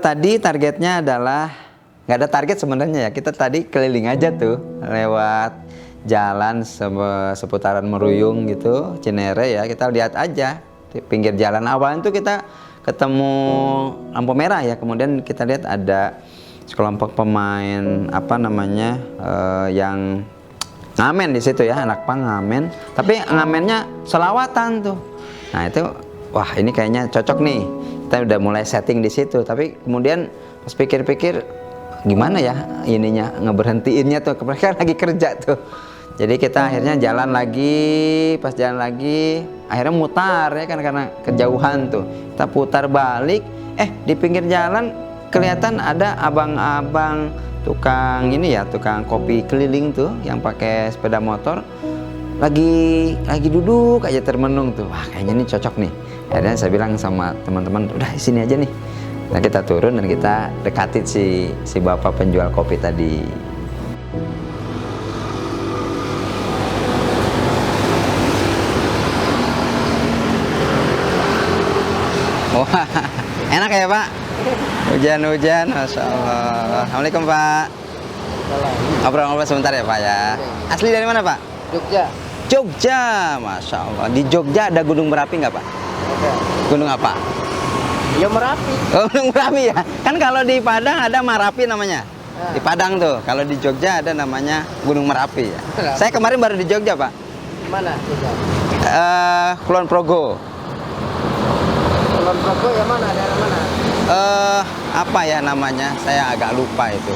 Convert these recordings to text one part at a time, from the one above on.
Tadi targetnya adalah, nggak ada target sebenarnya ya, kita tadi keliling aja tuh lewat jalan seputaran Meruyung gitu, Cinere ya, kita lihat aja di pinggir jalan. Awalnya tuh kita ketemu lampu merah ya, kemudian kita lihat ada sekelompok pemain apa namanya yang ngamen di situ ya, anak pang ngamen, tapi ngamennya selawatan tuh. Nah itu, wah ini kayaknya cocok nih, kita udah mulai setting di situ. Tapi kemudian pas pikir-pikir gimana ya ininya ngeberhentiinnya tuh, mereka lagi kerja tuh. Jadi kita akhirnya jalan lagi, pas jalan lagi akhirnya mutar ya kan, karena kejauhan tuh. Kita putar balik, di pinggir jalan kelihatan ada abang-abang tukang ini ya, tukang kopi keliling tuh yang pakai sepeda motor. Lagi duduk aja termenung tuh. Wah, kayaknya ini cocok nih. Akhirnya saya bilang sama teman-teman, udah sini aja nih. Nah, kita turun dan kita dekatin si bapak penjual kopi tadi. Wah, enak ya Pak? Hujan-hujan, Masya Allah. Assalamualaikum Pak. Ngobrol-ngobrol sebentar ya Pak ya. Asli dari mana Pak? Jogja. Jogja, Masya Allah. Di Jogja ada gunung Merapi nggak Pak? Ada. Gunung apa? Ya Merapi. Oh, gunung Merapi ya? Kan kalau di Padang ada Marapi namanya. Nah. Di Padang tuh. Kalau di Jogja ada namanya Gunung Merapi ya. Merapi. Saya kemarin baru di Jogja Pak. Mana? Jogja. Kulon Progo. Kulon Progo ya mana? Daerah mana? Apa ya namanya? Saya agak lupa itu.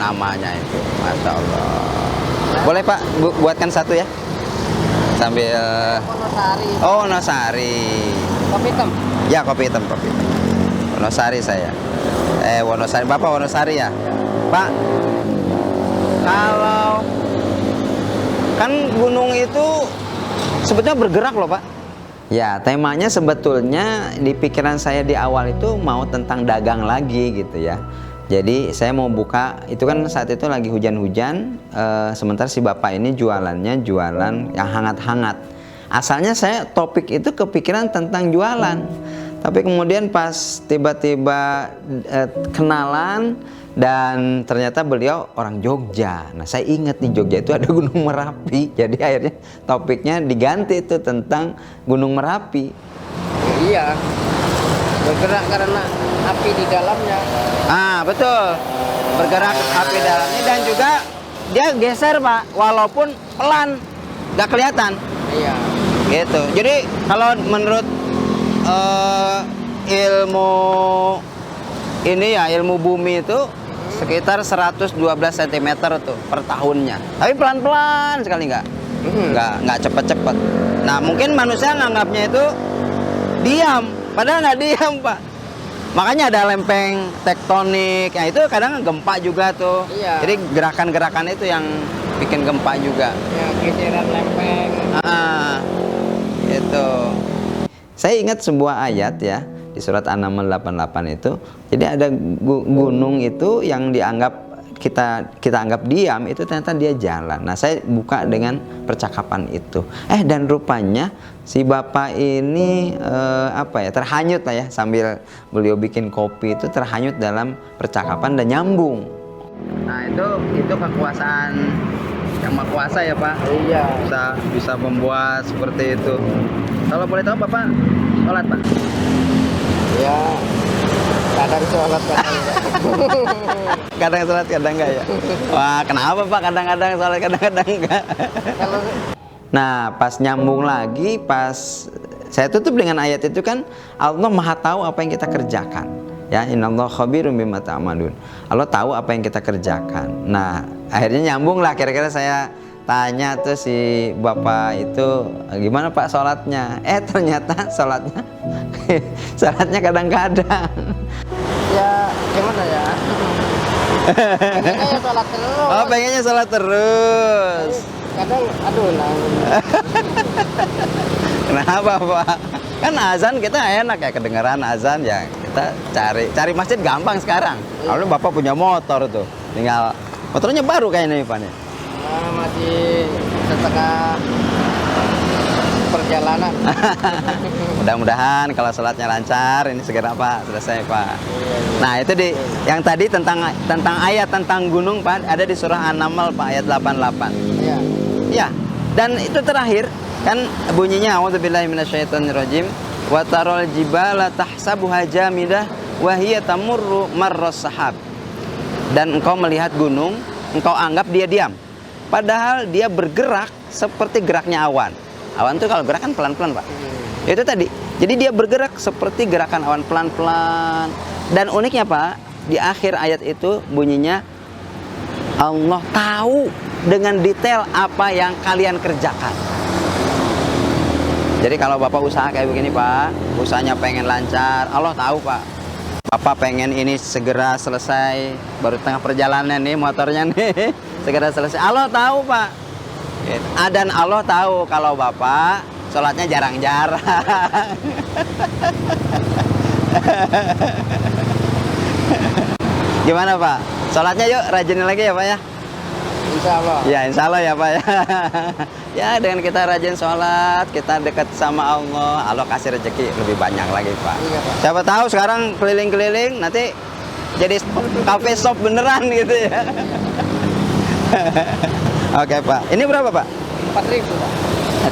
Namanya itu. Masya Allah. Boleh Pak, buatkan satu ya. Sambil Wonosari. Oh, Wonosari. Kopi hitam. Ya, kopi hitam. Wonosari saya. Wonosari. Bapak Wonosari ya? Pak, kalau kan gunung itu sebetulnya bergerak loh Pak. Ya, temanya sebetulnya di pikiran saya di awal itu mau tentang dagang lagi gitu ya. Jadi saya mau buka, itu kan saat itu lagi hujan-hujan, sementara si bapak ini jualannya jualan yang hangat-hangat. Asalnya saya topik itu kepikiran tentang jualan, tapi kemudian pas tiba-tiba kenalan dan ternyata beliau orang Jogja. Nah saya ingat di Jogja itu ada Gunung Merapi, jadi akhirnya topiknya diganti itu tentang Gunung Merapi. Iya. Bergerak karena api di dalamnya. Ah betul, bergerak api dalamnya dan juga dia geser Pak, walaupun pelan, nggak kelihatan. Iya. Gitu. Jadi kalau menurut ilmu ini ya, ilmu bumi itu sekitar 112 cm tuh per tahunnya. Tapi pelan-pelan sekali, nggak cepet-cepet. Nah mungkin manusia nganggapnya itu diam, padahal nggak diam Pak. Makanya ada lempeng tektonik, ya itu kadang gempa juga tuh. Iya. Jadi gerakan-gerakan itu yang bikin gempa juga. Ya, geseran lempeng. Itu. Saya ingat sebuah ayat ya di surat An-Naml 88 itu. Jadi ada gunung itu yang dianggap kita anggap diam, itu ternyata dia jalan. Nah saya buka dengan percakapan itu. Dan rupanya si bapak ini terhanyut lah ya, sambil beliau bikin kopi itu terhanyut dalam percakapan dan nyambung. Nah itu kekuasaan yang maha kuasa ya Pak. Iya. Bisa membuat seperti itu. Kalau boleh tahu Bapak sholat Pak? Ya. Kadang sholat kadang enggak. Kadang sholat kadang enggak ya? Wah kenapa Pak kadang-kadang sholat kadang-kadang enggak? Nah pas nyambung lagi, pas saya tutup dengan ayat itu kan, Allah maha tahu apa yang kita kerjakan ya, innallaha khabirum bima ta'malun. Allah tahu apa yang kita kerjakan. Nah akhirnya nyambung lah, kira-kira saya tanya tuh si bapak itu, gimana Pak sholatnya? Ternyata sholatnya kadang-kadang. Ya gimana ya? Pengennya sholat terus. Oh pengennya sholat terus. Kadang aduh lah. Kenapa Pak? Kan azan kita enak ya, kedengeran azan ya kita cari masjid gampang sekarang. Kalau Bapak punya motor tuh, tinggal motornya baru kayaknya nih Pak nih. Masih setengah perjalanan. Mudah-mudahan kalau sholatnya lancar, ini segera Pak, selesai Pak. Nah itu yang tadi tentang ayat tentang gunung Pak, ada di surah An-Naml Pak, ayat 88. Iya. Ya, dan itu terakhir kan bunyinya a'udzubillahi minasyaitonirrajim wa taral jibala tahsabuha jamidah wa hiya tamurru marras sahab. Dan engkau melihat gunung, engkau anggap dia diam. Padahal dia bergerak seperti geraknya awan. Awan itu kalau gerak kan pelan-pelan Pak. Itu tadi. Jadi dia bergerak seperti gerakan awan pelan-pelan. Dan uniknya Pak, di akhir ayat itu bunyinya Allah tahu dengan detail apa yang kalian kerjakan. Jadi kalau Bapak usaha kayak begini Pak, usahanya pengen lancar, Allah tahu Pak. Bapak pengen ini segera selesai, baru tengah perjalanan nih motornya nih, segera selesai. Allah tahu Pak. Dan Allah tahu kalau Bapak sholatnya jarang-jarang. Gimana Pak? Sholatnya yuk rajin lagi ya Pak ya? Insya Allah. Ya insya Allah ya Pak ya. Ya dengan kita rajin sholat, kita dekat sama Allah, Allah kasih rezeki lebih banyak lagi Pak. Iya, Pak. Siapa tahu sekarang keliling-keliling nanti jadi cafe shop beneran gitu ya. Oke Pak, ini berapa Pak? 4.000 Pak.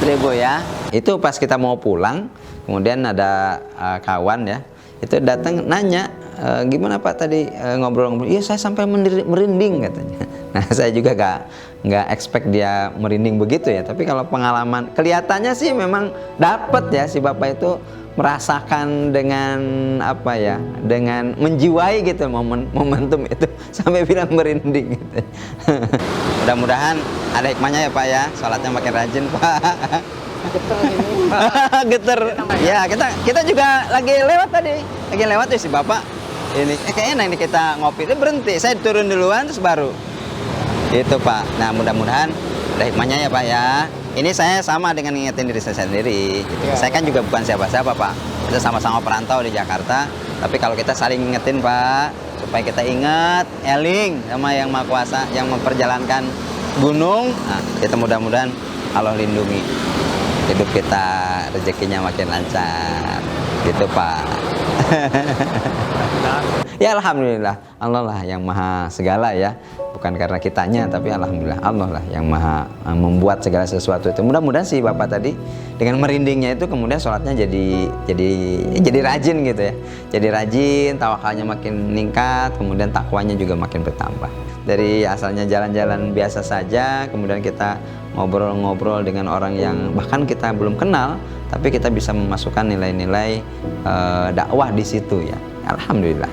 4.000 ya. Itu pas kita mau pulang, kemudian ada kawan ya, itu datang nanya, gimana Pak tadi ngobrol-ngobrol? Iya saya sampai merinding katanya. Nah saya juga nggak expect dia merinding begitu ya. Tapi kalau pengalaman, kelihatannya sih memang dapat ya si Bapak itu merasakan dengan apa ya, dengan menjiwai gitu momentum itu sampai bilang merinding gitu. Mudah-mudahan ada hikmahnya ya Pak ya, sholatnya makin rajin Pak. Geter ini. Geter. Ya kita juga lagi lewat tadi, lagi lewat tuh si Bapak ini kayaknya enak nih kita ngopi, itu berhenti, saya turun duluan terus baru itu Pak. Nah mudah-mudahan ada hikmahnya ya Pak ya. Ini saya sama dengan ngingetin diri saya sendiri gitu. Ya. Saya kan juga bukan siapa-siapa Pak, kita sama-sama perantau di Jakarta, tapi kalau kita saling ngingetin Pak, supaya kita ingat eling sama yang Maha Kuasa yang memperjalankan gunung. Nah kita mudah-mudahan Allah lindungi hidup kita, rezekinya makin lancar gitu Pak. Ya alhamdulillah, Allah lah yang maha segala ya, bukan karena kitanya tapi alhamdulillah Allah lah yang maha membuat segala sesuatu itu. Mudah-mudahan si Bapak tadi dengan merindingnya itu kemudian sholatnya jadi rajin gitu ya, jadi rajin, tawakalnya makin meningkat, kemudian takwanya juga makin bertambah. Dari asalnya jalan-jalan biasa saja, kemudian kita ngobrol-ngobrol dengan orang yang bahkan kita belum kenal, tapi kita bisa memasukkan nilai-nilai dakwah di situ ya. Alhamdulillah.